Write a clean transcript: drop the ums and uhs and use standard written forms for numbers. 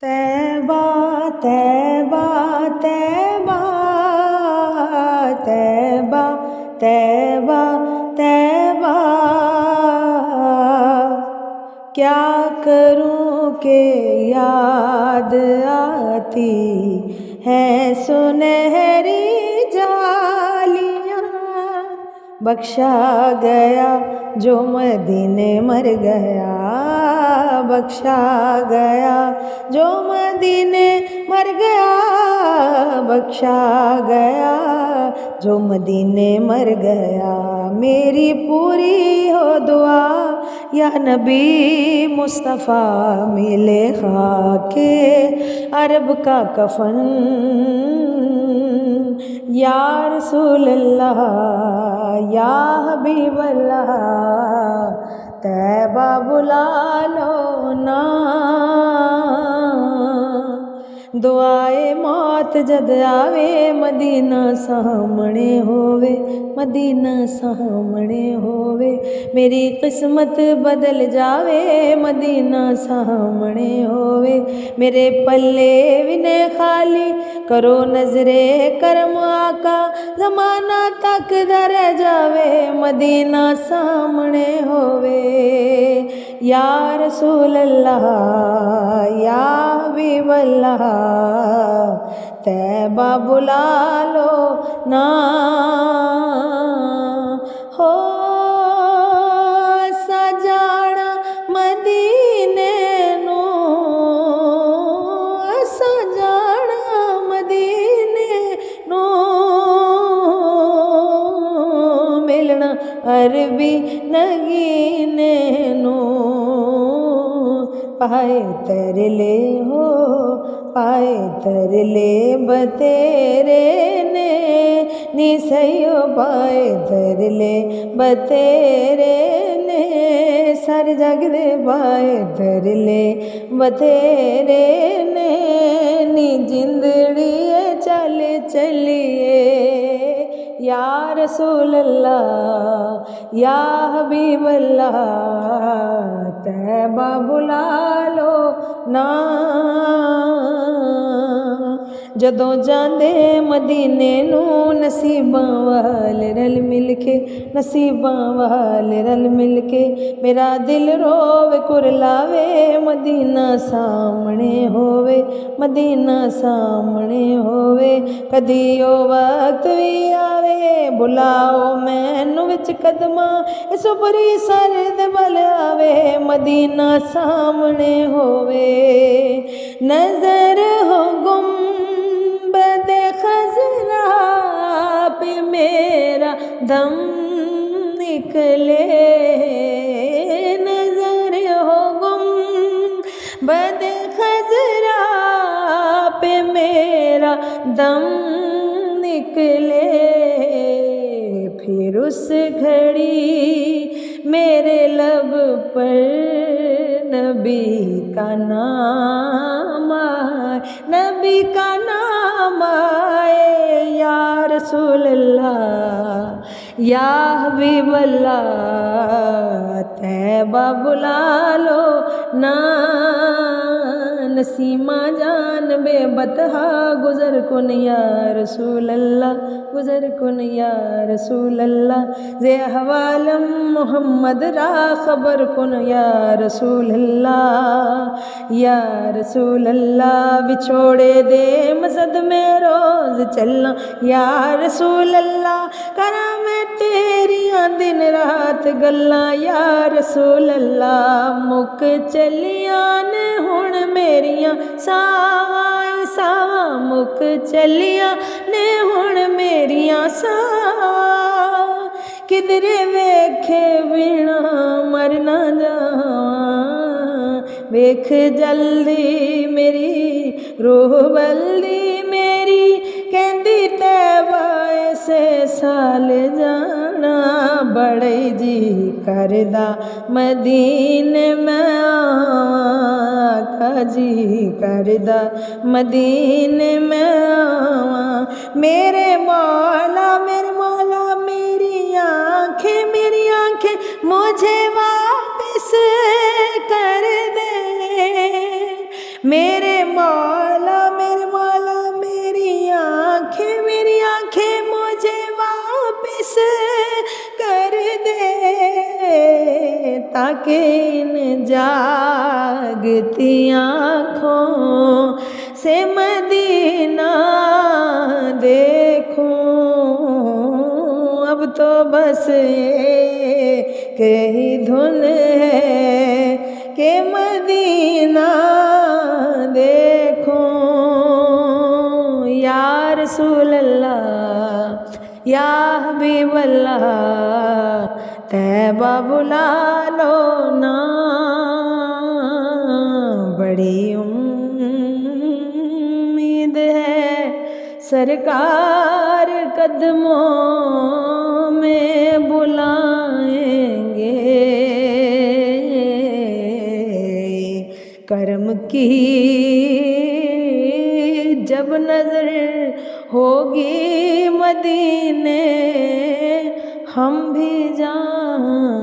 तैबा तैबा तैबा तैबा तैबा तैबा, क्या करूं के याद आती है सुनहरी जालियां। बख्शा गया जो मदीने मर गया, बख्शा गया जो मदीने मर गया, बख्शा गया जो मदीने मर गया। मेरी पूरी हो दुआ या नबी मुस्तफ़ा, मिले खाके अरब का कफन। या रसूल अल्लाह या हबीब अल्लाह, तैबा बुला लो ना। दुआए मौत जद आवे मदीना सामने होवे, मदीना सामने होवे। मेरी किस्मत बदल जावे मदीना सामने होवे। मेरे पल्ले भी ने खाली करो नजरे करम आका, जमाना तक दर जावे मदीना सामने होवे। या रसूल अल्लाह या हबीब अल्लाह, तैबा बुला लो ना। हो सजाना मदीने नू, सजाना मदीने नू, मिलना अरबी नगीने नू। पाए तरले हो पाए तरले बतेरे ने, नी सयो पाए तरले बतेरे ने। सारे जग दे पाए तरले बतेरे ने, नी जिंदड़ी चल चलिए। या रसूल अल्लाह या हबीब अल्लाह, तैबा बुला लो ना। जदों जांदे मदीने नू नसीबां वाले रल मिल के, नसीबां वाले रल मिल के। मेरा दिल रोवे कुरलावे मदीना सामने होवे, मदीना सामने होवे। कदी ओ वक्त भी आवे बुलाओ मैनू विच कदमां, इस बुरी सरद बल आवे मदीना सामने होवे। नजर हो गुम बदे खजरा पे मेरा दम निकले, नजर हो गुम बदे खजरा पे मेरा दम निकले। फिर उस घड़ी मेरे लब पर नबी का नाम आए, नबी का नाम आए। या रसूल अल्लाह या हबीब अल्लाह, तैबा बुला लो ना। नसीमा जान बेबतहा गुजर कुन या रसूल अल्लाह, गुजर कुन या रसूल अल्लाह। जे हवालम मोहम्मद रा खबर कुन या रसूल अल्लाह, या रसूल अल्लाह। बिछोड़े दे मसद में रोज चलना या रसूल अल्लाह, करा मैं तेरियां दिन रात गल्लां या रसूल अल्लाह। मुक चलियां ने हुण मेरियां सावां सावां, मुक चलियां ने हुण मेरियां सावां। किधरे वेखे बिना मर ना जावां, वेख जल्दी मेरी रूह बल्दी मेरी, कहंदी तैबा ऐसे साल जाना। बड़े जी करदा मदीने मैं आवां, जी करदा मदीने में आवां। मेरे मौला मेरी आंखें मुझे वापस कर दे। मेरे ताकि इन जागती आँखों से मदीना देखूं। अब तो बस एक ही धुन है कि मदीना देखूं। या रसूल अल्लाह या हबीब अल्लाह तैबा बुला लो ना। बड़ी उम्मीद है सरकार कदमों में बुलाएंगे। करम की जब नजर होगी मदीने हम भी जाएंगे।